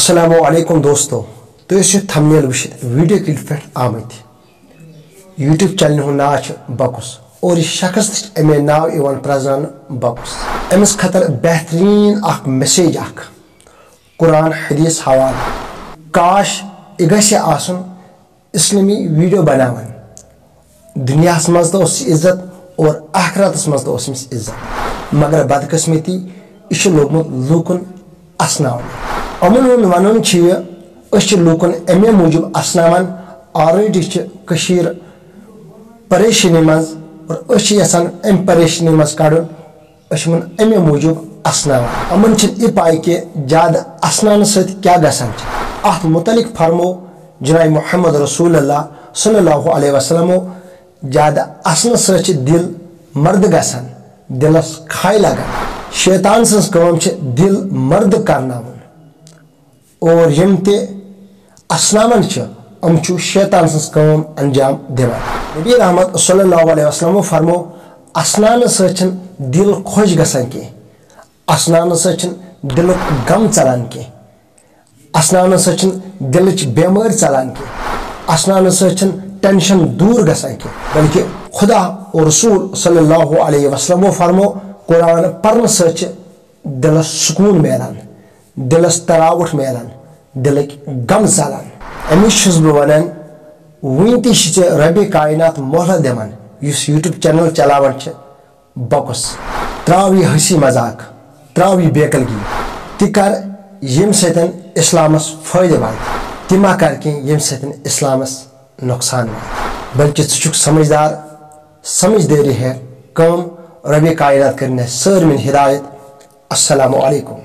अस्सलामुअलैकुम दोस्तों तो थंबनेल वुचित वीडियो क्लिप पे आमत यूट्यूब चैनल हूँ नाव बकुस और यह शख्स अमे नाव प्रजन बकुस अमिस खतर बेहतरीन मैसेज कुरान हदीस हवाला काश यह गसन इस्लामी वीडियो बनावन दुनिया मज तो इज्जत और आखिरत मज तो इज्जत मगर बदकिस्मती यह लोगमुत लूकन असनावन अमन वन लूकन अमे मूजूब असनावन ऑलरेडी परेशानी मज और यसान अम परेशानी मज कड़न अमे मूजूब असनावन अमन यह पाई कि ज्यादा असनान क्या गसान अत मुतलिक फरमो जनाब मोहम्मद रसूलुल्लाह सल्लल्लाहु अलैहि वसल्लम ज्यादा असन सि दिल मर्द गसान दिलस खाय लगान शैतान सज कम दिल मर्द करनावन और यम ते असनावन अम शैतान सज कम अंजाम दिवान नबी रहमत सल्लल्लाहु अलैहि वसल्लम फरमो असनान सि दिल खुश गसान कह असनान सि दिल गम चलान कह असनान सि दिल बेमार चलान कह असनान सि टेंशन दूर गसान कह बल्कि खुदा और रसूल सल्लल्लाहु अलैहि वसल्लम फरमो कुरान पढ़ने सि दिलस सुकून मिलान दिलस तरावट मिलान दिल गम चलान अमिस बह वन वन ते रब कायनात मोहलत दिवान यूट्यूब चैनल चलावन बकुस त्राव यह हंसी मजाक त्राव यह बेकलगी ति कर यम सतन इस्लामस फायदे वात ति मा कर यम सतन इस्लामस नुकसान वात बल्कि समझदार समझदारी है कम रब कायनात कर सारमिन हिदायत। अस्सलामु अलैकुम।